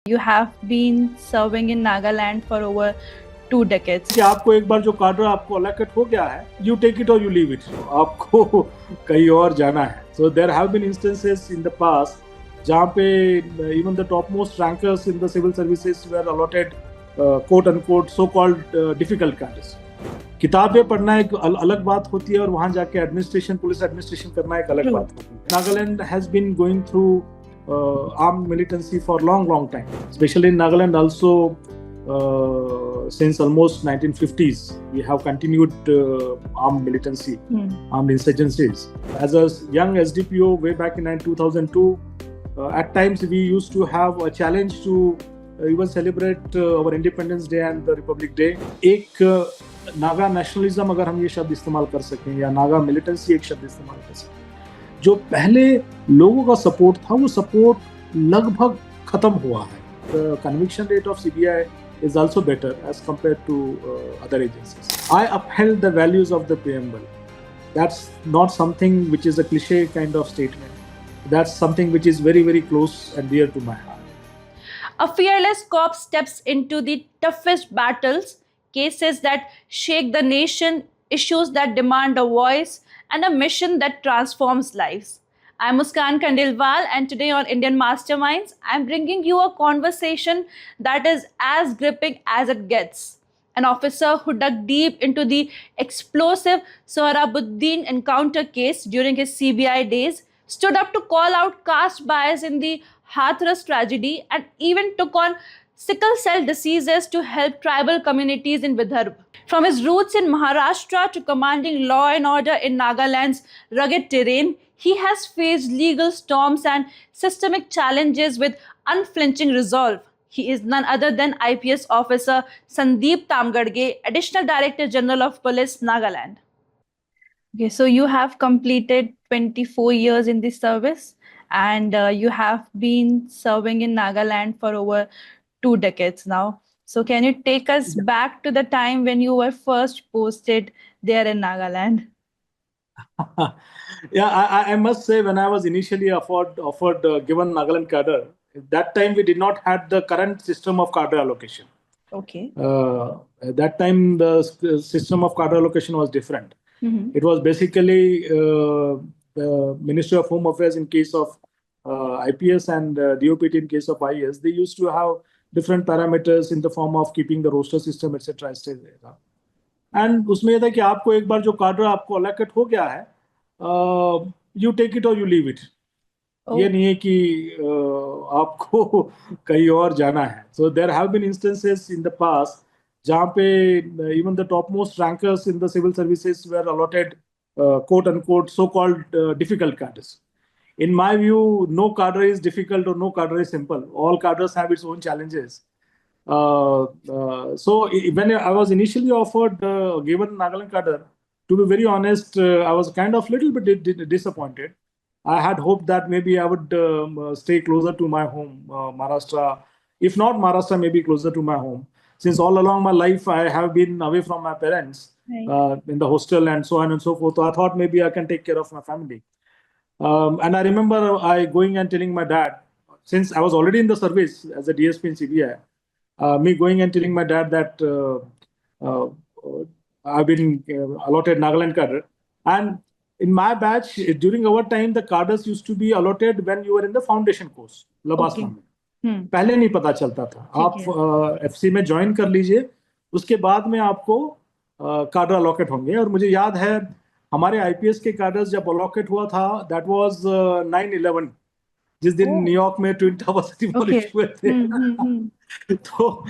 You have been serving in Nagaland for over 2 decades. कि आपको एक बार जो कार्डर आपको अलॉकेट हो गया है, you take it or you leave it. आपको कहीं और जाना है. So there have been instances in the past जहाँ पे even the topmost rankers in the civil services were allotted quote unquote so-called difficult cadres. किताबें पढ़ना एक अलग बात होती है और वहाँ जाके एडमिनिस्ट्रेशन, पुलिस एडमिनिस्ट्रेशन करना एक अलग बात होती है. Nagaland has been going through armed militancy for long time, especially in Nagaland also. Since almost 1950s, we have continued armed militancy, armed insurgencies. As a young SDPO way back in 2002, at times we used to have a challenge to even celebrate our Independence Day and the Republic Day. एक Naga nationalism अगर हम ये शब्द इस्तेमाल कर सकें या Naga militancy एक शब्द इस्तेमाल कर सकें, जो पहले लोगों का सपोर्ट था वो सपोर्ट लगभग खत्म हुआ है. The conviction rate of CBI is also better as compared to other agencies. I upheld the values of the preamble. That's not something which is a cliche kind of statement. That's something which is very, very close and dear to my heart. A fearless cop steps into the toughest battles, cases that shake the nation, issues that demand a voice, and a mission that transforms lives. I'm Muskan Khandelwal, and today on Indian Masterminds, I'm bringing you a conversation that is as gripping as it gets. An officer who dug deep into the explosive Sohrabuddin encounter case during his CBI days, stood up to call out caste bias in the Hathras tragedy, and even took on sickle cell diseases to help tribal communities in Vidarbha. From his roots in Maharashtra to commanding law and order in Nagaland's rugged terrain, he has faced legal storms and systemic challenges with unflinching resolve. He is none other than IPS officer Sandeep Tamgadge, Additional Director General of Police, Nagaland. Okay, so you have completed 24 years in this service, and you have been serving in Nagaland for over 2 decades now. So can you take us back to the time when you were first posted there in Nagaland? Yeah, I must say, when I was initially offered given Nagaland cadre, at that time we did not have the current system of cadre allocation. Okay. At that time the system of cadre allocation was different. It was basically the Ministry of Home Affairs in case of IPS and DOPT in case of IS. They used to have different parameters in the form of keeping the roster system, etc. And उसमें ये था कि आपको एक बार जो कार्डर आपको allocate हो गया है, you take it or you leave it. ये नहीं है कि आपको कहीं और जाना है. So there have been instances in the past जहाँ पे even the topmost rankers in the civil services were allotted quote unquote so-called difficult cadres. In my view, no cadre is difficult or no cadre is simple. All cadres have its own challenges. So when I was initially offered given Nagaland cadre, to be very honest, I was kind of little bit disappointed. I had hoped that maybe I would stay closer to my home, Maharashtra. If not Maharashtra, maybe closer to my home. Since all along my life, I have been away from my parents in the hostel and so on and so forth. So I thought maybe I can take care of my family. And I remember I going and telling my dad, since I was already in the service as a DSP in CBI, me going and telling my dad that I've been allotted Nagaland cadre. And in my batch, during our time, the cadres used to be allotted when you were in the foundation course, Labasna में. पहले नहीं पता चलता था. आप FC में join कर लीजिए, उसके बाद में आपको cadre allocate होंगे. और मुझे याद है हमारे IPS के cadres जब allocate हुआ था, that was 9/11, जिस दिन न्यूयॉर्क में ट्विन टावर्स डिमोलिश हुए थे. तो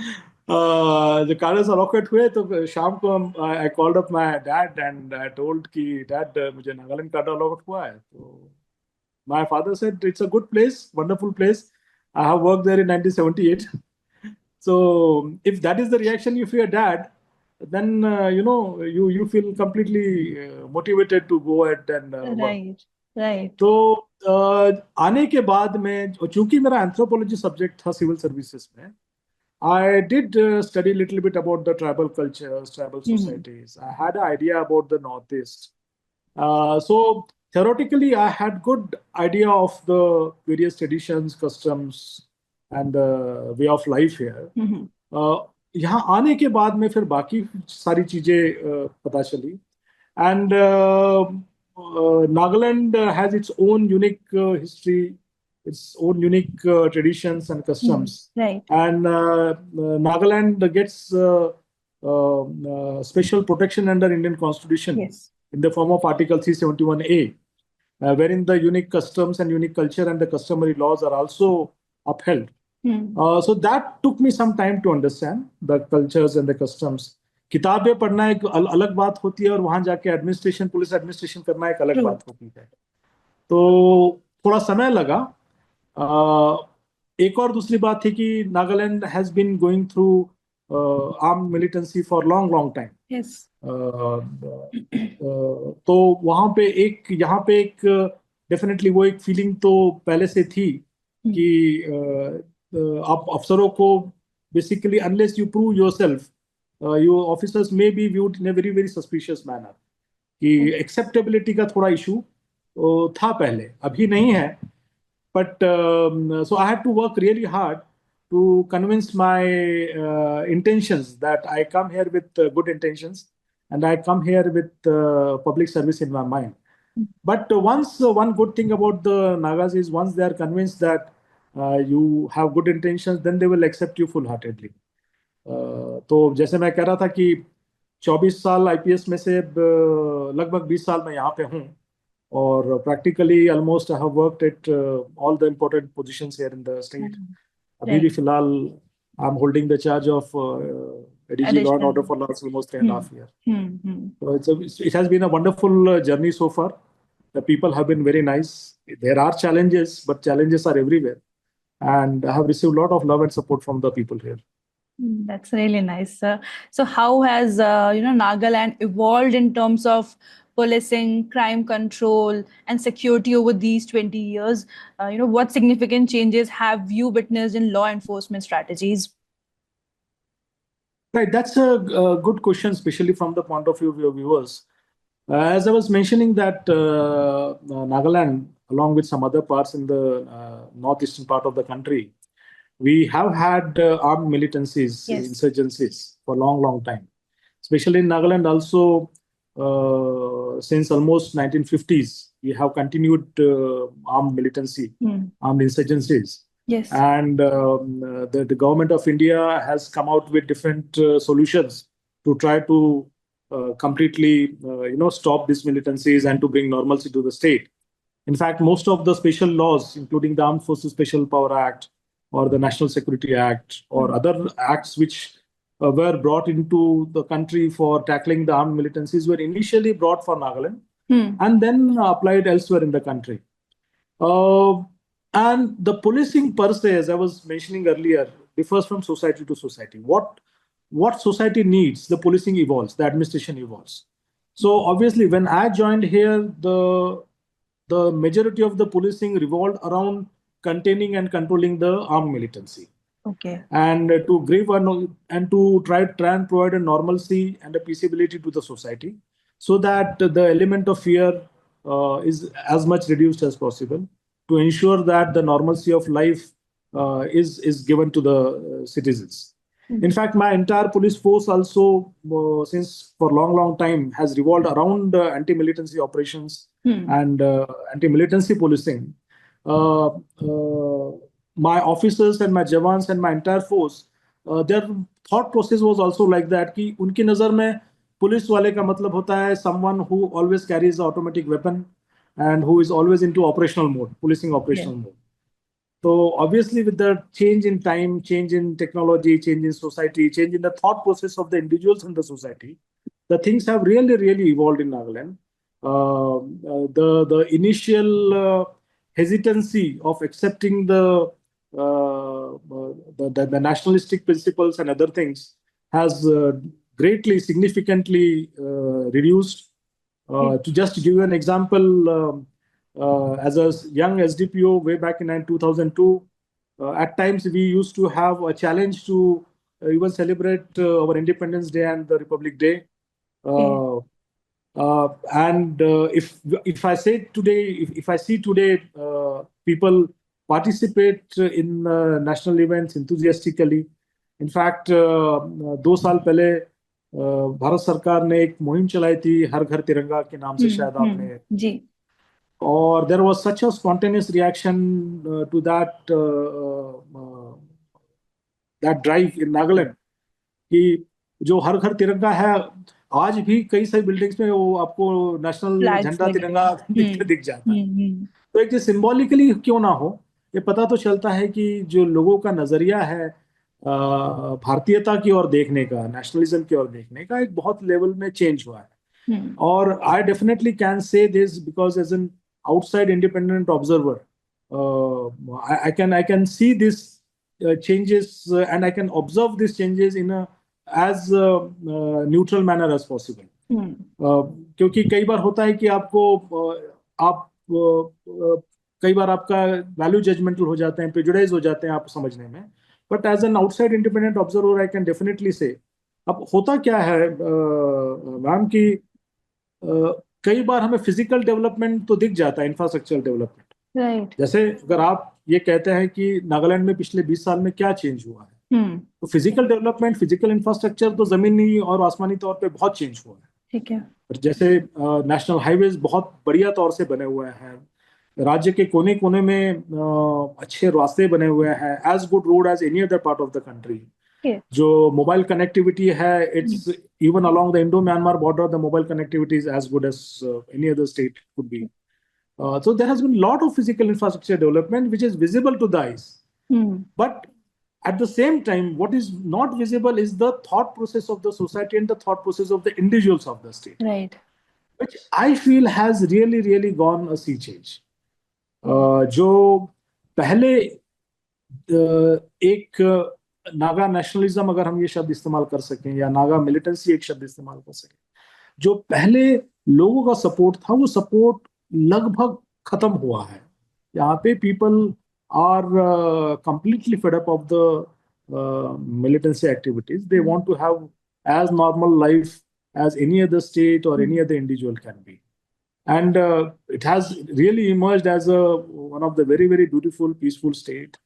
the cadres allocate हुए, तो शाम को I called up my dad and I told कि dad मुझे नागालैंड cadre allocate हुआ है. तो my father said it's a good place, wonderful place. I have worked there in 1978. So if that is the reaction you feel, dad, then you feel completely motivated to go ahead and work. Right. तो आने के बाद में, चूंकि मेरा anthropology subject था civil services में, I did study a little bit about the tribal cultures, tribal societies. I had an idea about the Northeast. So theoretically, I had good idea of the various traditions, customs, and the way of life here. यहाँ आने के बाद में फिर बाकी सारी चीजें पता चली. And Nagaland has its own unique history, its own unique traditions and customs. Right. And Nagaland gets special protection under Indian Constitution. Yes. In the form of Article 371A, wherein the unique customs and unique culture and the customary laws are also upheld. So that took me some time to understand the cultures and the customs. किताबें पढ़ना एक अलग बात होती है और वहां जाके एडमिनिस्ट्रेशन, पुलिस एडमिनिस्ट्रेशन करना एक अलग बात होती है. तो थोड़ा समय लगा. एक और दूसरी बात थी कि Nagaland has been going through armed militancy for long time. तो वहां पे यहाँ पे एक डेफिनेटली वो एक फीलिंग तो पहले से थी कि आप अफसरों को basically unless you prove yourself, your officers may be viewed in a very very suspicious manner. कि acceptability का थोड़ा issue था पहले, अभी नहीं है. But so I had to work really hard to convince my intentions that I come here with good intentions and I come here with public service in my mind. But one good thing about the Nagas is once they are convinced that you have good intentions, then they will accept you full-heartedly. तो जैसे मैं कह रहा था कि 24 साल IPS में से लगभग 20 साल मैं यहाँ पे हूँ और practically almost I have worked at all the important positions here in the state. अभी भी फिलहाल I am holding the charge of ADG Law and Order for last almost 3.5 years. So it has been a wonderful journey so far. The people have been very nice. There are challenges, but challenges are everywhere, and I have received a lot of love and support from the people here. That's really nice, sir. So how has Nagaland evolved in terms of policing, crime control, and security over these 20 years? What significant changes have you witnessed in law enforcement strategies? Right, that's a good question, especially from the point of view of your viewers. As I was mentioning that Nagaland, along with some other parts in the northeastern part of the country, we have had armed militancies, insurgencies for a long time. Especially in Nagaland also, since almost 1950s, we have continued armed militancy, armed insurgencies. Yes. And the government of India has come out with different solutions to try to completely, stop these militancies and to bring normalcy to the state. In fact, most of the special laws, including the Armed Forces Special Power Act, or the National Security Act, or other acts which were brought into the country for tackling the armed militancies were initially brought for Nagaland and then applied elsewhere in the country. And the policing per se, as I was mentioning earlier, differs from society to society. What society needs, the policing evolves, the administration evolves. So obviously, when I joined here, the majority of the policing revolved around containing and controlling the armed militancy. Okay. And to give and to try and provide a normalcy and a peaceability to the society, so that the element of fear is as much reduced as possible, to ensure that the normalcy of life is given to the citizens. In fact, my entire police force also, since for long time, has revolved around anti-militancy operations and anti-militancy policing. My officers and my jawans and my entire force, their thought process was also like that कि उनकी नजर में police वाले का मतलब होता है someone who always carries an automatic weapon and who is always into operational mode, policing operational mode. So obviously with the change in time, change in technology, change in society, change in the thought process of the individuals in the society, the things have really evolved in Nagaland. The initial hesitancy of accepting the nationalistic principles and other things has greatly, significantly reduced. To just give you an example, as a young SDPO way back in 2002, at times we used to have a challenge to even celebrate our Independence Day and the Republic Day. And if I say today, if I see today people participate in national events enthusiastically. In fact, 2 साल पहले भारत सरकार ने एक मुहिम चलाई थी हर घर तिरंगा के नाम से, शायद आपने जी. और there was such a spontaneous reaction to that drive in Nagaland कि जो हर घर तिरंगा है, आज भी कई सारी बिल्डिंग्स में वो आपको नेशनल झंडा तिरंगा दिख जाता है। तो एक सिंबॉलिकली क्यों ना हो, ये पता तो चलता है कि जो लोगों का नजरिया है भारतीयता की ओर देखने का, नेशनलिज्म की ओर देखने का, एक बहुत लेवल में चेंज हुआ है। और I definitely can say this because as an outside independent observer I can see this changes and I can observe these changes in a as neutral manner as possible. क्योंकि कई बार होता है कि आपको कई बार आपका वैल्यू जजमेंटल हो जाते हैं, प्रेजुडाइज हो जाते हैं आप समझने में, but as an outside independent observer I can definitely say अब होता क्या है मैम कि कई बार हमें फिजिकल डेवलपमेंट तो दिख जाता है, इंफ्रास्ट्रक्चर डेवलपमेंट, राइट। जैसे अगर आप ये कहते हैं कि नागालैंड में पिछले 20 साल में क्या चेंज हुआ है, तो फिजिकल डेवलपमेंट, फिजिकल इंफ्रास्ट्रक्चर तो जमीनी और आसमानी तौर पे बहुत चेंज हुआ है। ठीक है। जैसे नेशनल हाईवेज बहुत बढ़िया तौर से बने हुए हैं, राज्य के कोने कोने में अच्छे रास्ते बने हुए हैं, as good road as any other part of the country. जो मोबाइल कनेक्टिविटी है, it's even along the Indo Myanmar border, the mobile connectivity is as good as any other state could be. So there has been a lot of physical infrastructure development which is visible to the eyes. But at the same time, what is not visible is the thought process of the society and the thought process of the individuals of the state. Right. Which I feel has really, really gone a sea change. जो पहले एक Naga nationalism, अगर हम ये शब्द इस्तेमाल कर सकें, या नागा मिलिटेंसी एक शब्द इस्तेमाल कर सकें, जो पहले लोगों का सपोर्ट था, वो सपोर्ट लगभग खत्म हुआ है। यहाँ पे people are completely fed up of the militancy activities. They want to have as normal life as any other state or any other individual can be. And it has really emerged as one of the very, very beautiful, peaceful state.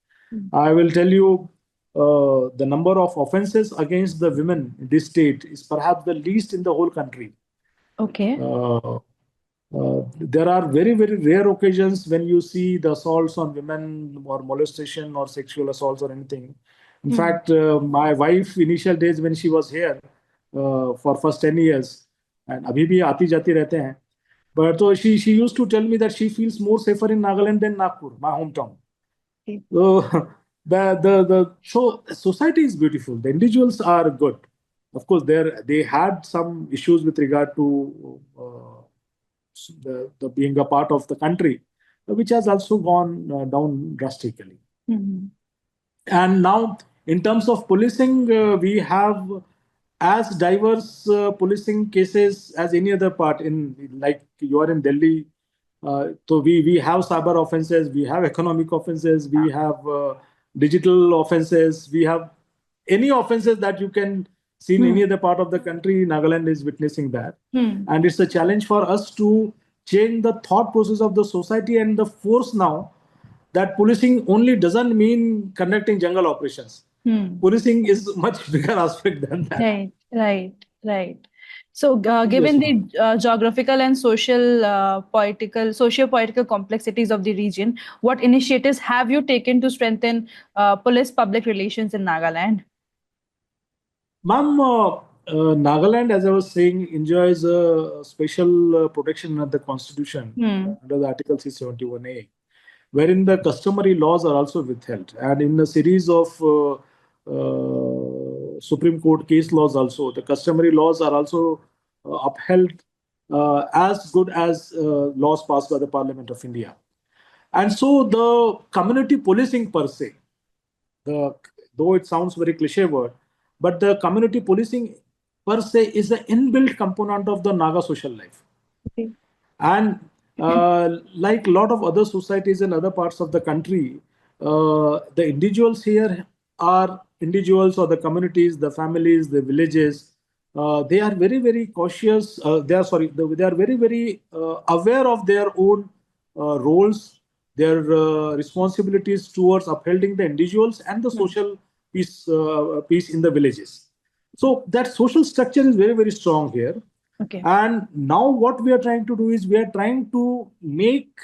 I will tell you, the number of offenses against the women in this state is perhaps the least in the whole country. Okay. There are very, very rare occasions when you see the assaults on women or molestation or sexual assaults or anything. In fact, my wife, initial days when she was here for first 10 years, and abhi bhi aati jati rehte hain, but so she used to tell me that she feels more safer in Nagaland than Nagpur, my hometown. Okay. So so society is beautiful. The individuals are good. Of course, they had some issues with regard to the being a part of the country, which has also gone down drastically. And now, in terms of policing, we have as diverse policing cases as any other part. Like you are in Delhi, so we have cyber offenses, we have economic offenses, we have digital offenses, we have any offenses that you can see in any other part of the country. Nagaland is witnessing that. And it's a challenge for us to change the thought process of the society and the force now that policing only doesn't mean conducting jungle operations. Policing is much bigger aspect than that. Right. So, given the geographical and socio-political complexities of the region, what initiatives have you taken to strengthen police public relations in Nagaland? Ma'am, Nagaland, as I was saying, enjoys a special protection under the Constitution, under the Article 371A, wherein the customary laws are also withheld. And in a series of Supreme Court case laws also, the customary laws are also upheld as good as laws passed by the Parliament of India. And so the community policing per se, though it sounds very cliche word, but the community policing per se is an inbuilt component of the Naga social life. Okay. And like a lot of other societies in other parts of the country, the individuals here are individuals, or the communities, the families, the villages. They are very, very cautious. They are very, very aware of their own roles, their responsibilities towards upholding the individuals and the social peace in the villages. So that social structure is very, very strong here. Okay. And now what we are trying to do is we are trying to make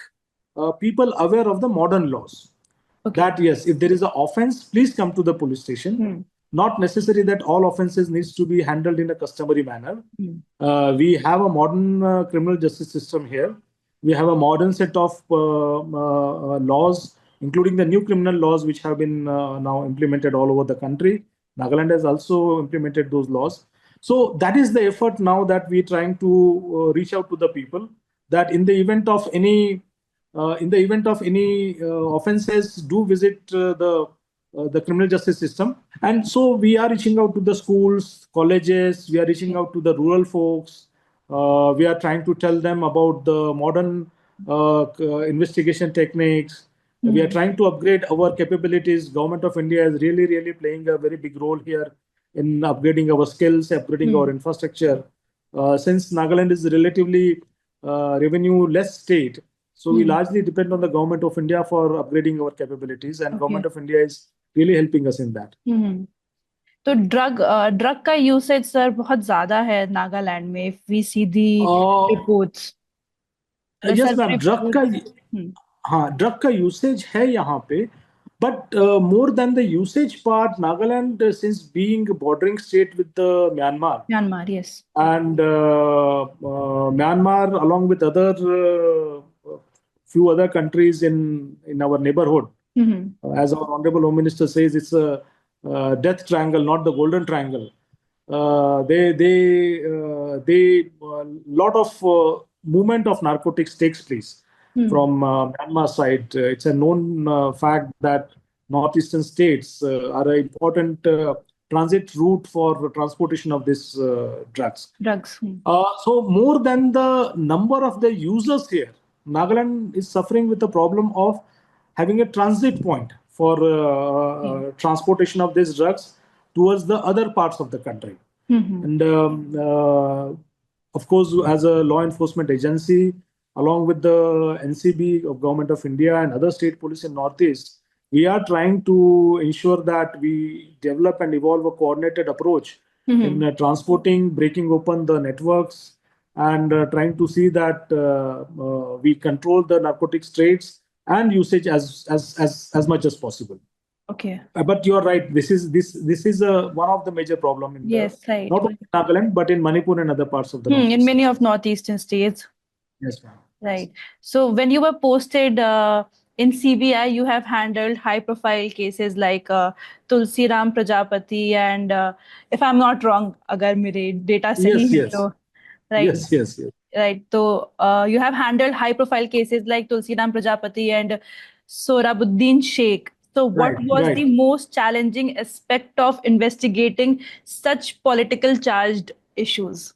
people aware of the modern laws. Okay. That yes, if there is an offense, please come to the police station. Not necessary that all offenses needs to be handled in a customary manner. We have a modern criminal justice system here. We have a modern set of laws, including the new criminal laws which have been now implemented all over the country. Nagaland has also implemented those laws. So that is the effort now that we're trying to reach out to the people, that in the event of any offenses, do visit the criminal justice system. And so we are reaching out to the schools, colleges, we are reaching out to the rural folks. We are trying to tell them about the modern investigation techniques. We are trying to upgrade our capabilities. Government of India is really, really playing a very big role here in upgrading our skills, upgrading our infrastructure. Since Nagaland is relatively revenue-less state, so we largely depend on the Government of India for upgrading our capabilities, and Government of India is really helping us in that. तो drug का usage sir बहुत ज्यादा है नागालैंड में, if we see the reports. Yes ma'am, drug का usage है यहाँ पे, but more than the usage part, Nagaland, since being a bordering state with Myanmar, yes, and Myanmar along with other few other countries in our neighborhood, as our Honorable Home Minister says, it's a death triangle, not the golden triangle. Lot of movement of narcotics takes place from Myanmar side. It's a known fact that northeastern states are an important transit route for transportation of these drugs. So more than the number of the users here, Nagaland is suffering with the problem of having a transit point for transportation of these drugs towards the other parts of the country. And of course, as a law enforcement agency, along with the NCB of Government of India and other state police in Northeast, we are trying to ensure that we develop and evolve a coordinated approach in transporting, breaking open the networks, and trying to see that we control the narcotics trades and usage as much as possible. Okay. But you are right. This is one of the major problem in right. not only Nagaland but in Manipur and other parts of the in many of northeastern states. Yes, ma'am. Right. So when you were posted in CBI, you have handled high-profile cases like Tulsi Ram Prajapati, and if I'm not wrong, agar mere data sahi hai to, right? Yes. Right. So you have handled high-profile cases like Tulsi Ram Prajapati and Sohrabuddin Sheikh. So what was the most challenging aspect of investigating such political charged cases?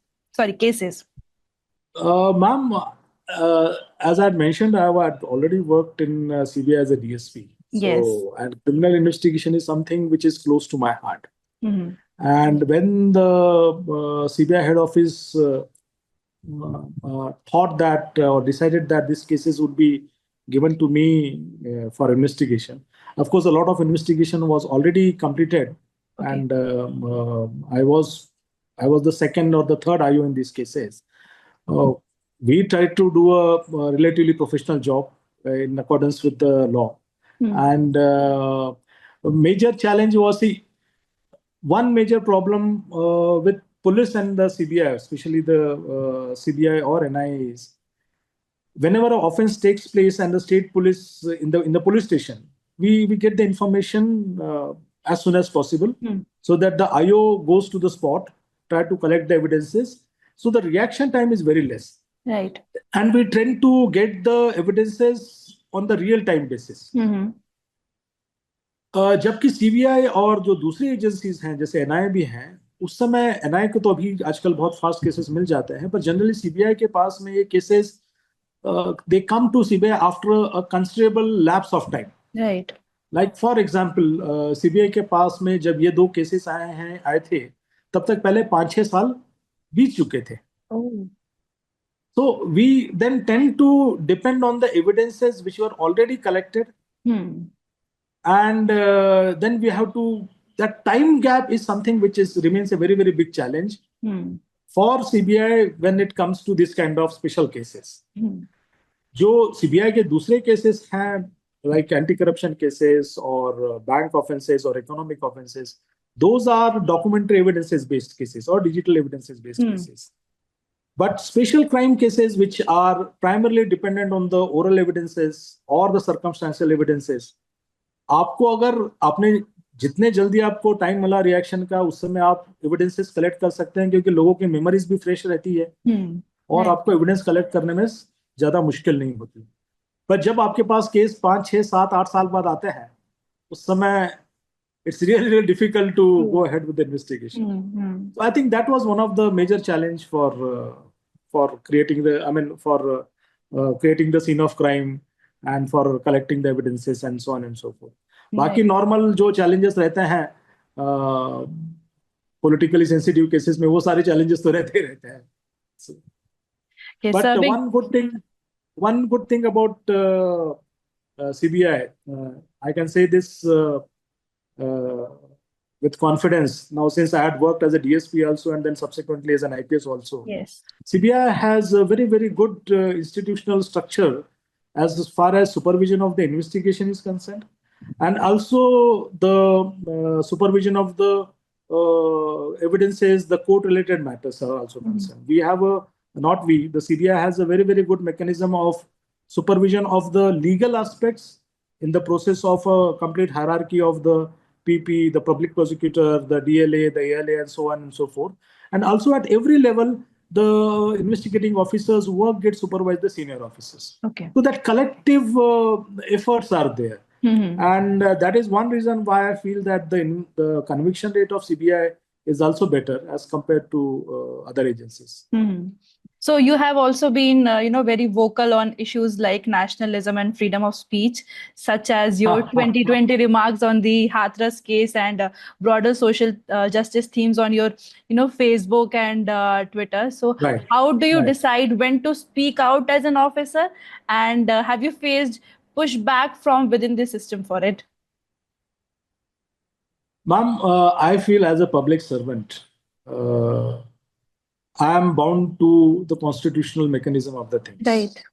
Ma'am, as I had mentioned, I had already worked in CBI as a DSP. Yes. So, and criminal investigation is something which is close to my heart. And when the CBI head office thought that or decided that these cases would be given to me for investigation, of course, a lot of investigation was already completed, and I was the second or the third IO in these cases. We tried to do a relatively professional job in accordance with the law. And a major challenge was one major problem with police and the CBI, especially the CBI or NIAs. Whenever an offense takes place and the state police in the police station, we get the information as soon as possible, so that the IO goes to the spot, try to collect the evidences. So the reaction time is very less. Right. And we tend to get the evidences on the real time basis. जबकि CBI और जो दूसरी agencies हैं जैसे NIA भी हैं, उस समय एनआईए को तो अभी आजकल बहुत फास्ट केसेस मिल जाते हैं, पर जनरली सीबीआई के पास में ये cases they come to CBI after a considerable lapse of time. Right. Like for example, CBI के पास में जब ये दो केसेस आए थे, तब तक पहले 5-6 साल बीत चुके थे. So we then tend to depend on the evidences which were already collected, and then we have to. That time gap is something which remains a very, very big challenge for CBI when it comes to this kind of special cases. जो CBI के दूसरे cases हैं, like anti-corruption cases or bank offences or economic offences, those are documentary evidences-based cases or digital evidences-based cases. But special crime cases, which are primarily dependent on the oral evidences or the circumstantial evidences, आपको अगर आपने जितने जल्दी आपको time मिला reaction का, उस समय आप एविडेंसेस कलेक्ट कर सकते हैं, क्योंकि लोगों की मेमोरीज भी फ्रेश रहती है और आपको एविडेंस कलेक्ट करने में ज्यादा मुश्किल नहीं होती. पर जब आपके पास केस 5, 6, 7, 8 साल बाद आते हैं, उस समय it's really difficult to go ahead with the investigation. So I think that was one of the major challenge for creating creating the scene of crime and for collecting the evidences and so on and so forth. बाकी normal जो challenges रहते हैं politically sensitive cases में, वो सारे challenges तो रहते ही रहते हैं. So, but one good thing about CBI, I can say this with confidence now, since I had worked as a DSP also and then subsequently as an IPS also. Yes. CBI has a very, very good institutional structure as far as supervision of the investigation is concerned, and also the supervision of the evidences, the court-related matters are also concerned. We have the CBI has a very, very good mechanism of supervision of the legal aspects in the process of a complete hierarchy of the PP, the public prosecutor, the DLA, the ALA, and so on and so forth. And also at every level, the investigating officers' work gets supervised the senior officers. Okay. So that collective efforts are there. And that is one reason why I feel that the conviction rate of CBI is also better as compared to other agencies. So you have also been, very vocal on issues like nationalism and freedom of speech, such as your 2020 remarks on the Hathras case and broader social justice themes on your, Facebook and Twitter. So how do you decide when to speak out as an officer, and have you faced pushback from within the system for it? Ma'am, I feel as a public servant, I am bound to the constitutional mechanism of the things. Right.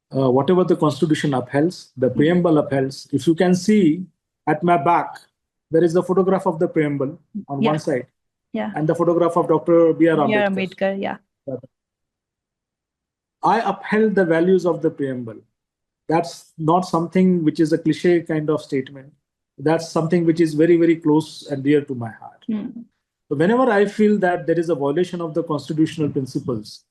Whatever the constitution upholds, the preamble upholds. If you can see at my back, there is the photograph of the preamble on one side, and the photograph of Dr. B.R. Ambedkar. Yeah. I upheld the values of the preamble. That's not something which is a cliche kind of statement. That's something which is very, very close and dear to my heart. So whenever I feel that there is a violation of the constitutional principles,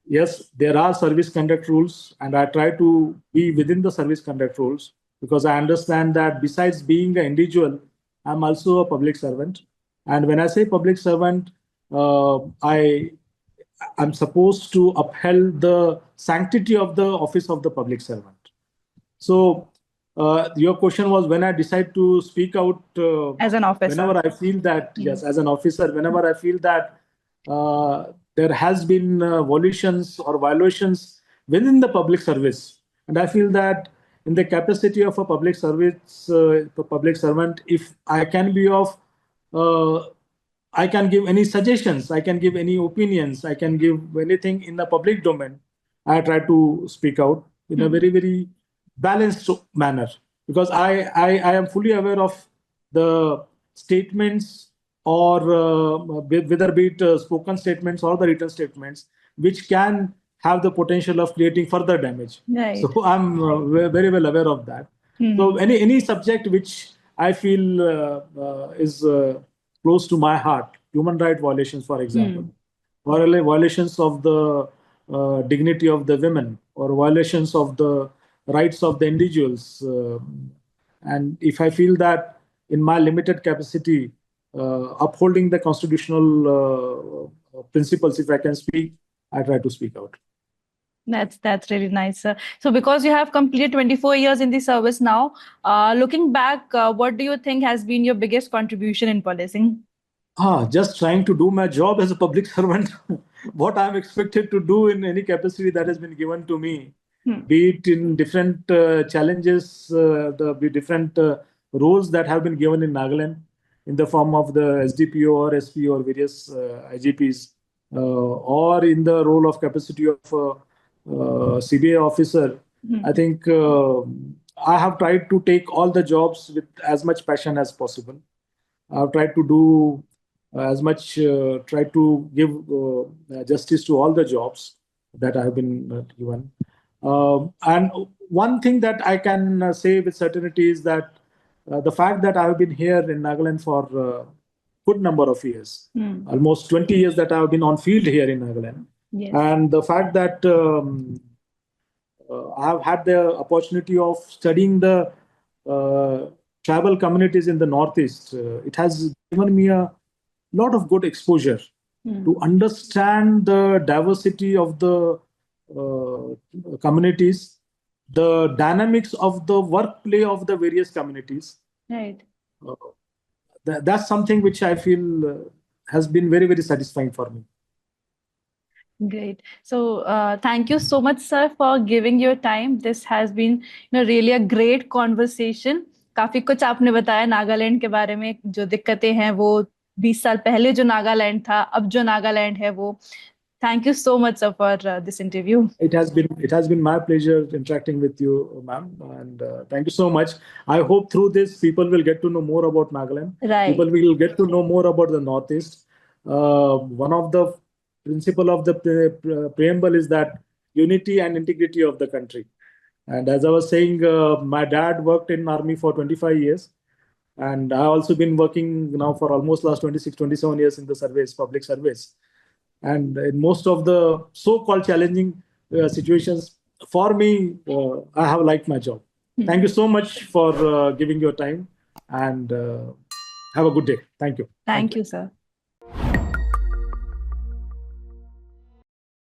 yes, there are service conduct rules, and I try to be within the service conduct rules, because I understand that besides being an individual, I'm also a public servant. And when I say public servant, I'm supposed to uphold the sanctity of the office of the public servant. So your question was when I decide to speak out as an officer. Whenever I feel that, yes, as an officer, whenever I feel that there has been violations within the public service, and I feel that in the capacity of a public public servant, if I can be of, I can give any suggestions, I can give any opinions, I can give anything in the public domain, I try to speak out in a very, very balanced manner, because I am fully aware of the statements, or whether be it spoken statements or the written statements, which can have the potential of creating further damage. Right. So I'm very well aware of that. So any subject which I feel is close to my heart, human rights violations, for example, or violations of the dignity of the women, or violations of the rights of the individuals, and if I feel that in my limited capacity, upholding the constitutional principles, if I can speak, I try to speak out. That's really nice, sir. So because you have completed 24 years in the service now, looking back, what do you think has been your biggest contribution in policing? Just trying to do my job as a public servant, what I'm expected to do in any capacity that has been given to me, be it in different challenges, the different roles that have been given in Nagaland in the form of the SDPO or SP or various IGPs, or in the role of capacity of CBA officer. I think I have tried to take all the jobs with as much passion as possible. I've tried to do try to give justice to all the jobs that I've been given. And one thing that I can say with certainty is that the fact that I've been here in Nagaland for a good number of years, almost 20 years that I've been on field here in Nagaland, and the fact that I've had the opportunity of studying the tribal communities in the Northeast. It has given me a lot of good exposure to understand the diversity of the communities, the dynamics of the workplay of the various communities. Right. That's something which I feel has been very, very satisfying for me. Great. So thank you so much, sir, for giving your time. This has been really a great conversation. काफी कुछ आपने बताया नागालैंड के बारे में, जो दिक्कतें हैं वो 20 साल पहले जो नागालैंड था, अब जो नागालैंड है वो. Thank you so much, sir, for this interview. It has been my pleasure interacting with you, ma'am, and thank you so much. I hope through this people will get to know more about Nagaland. Right. People will get to know more about the Northeast. One of the principle of the preamble is that unity and integrity of the country. And as I was saying, my dad worked in army for 25 years. And I also been working now for almost last 26, 27 years in the service, public service. And in most of the so-called challenging situations, for me, I have liked my job. Thank you so much for giving your time, and have a good day. Thank you. Thank you, sir.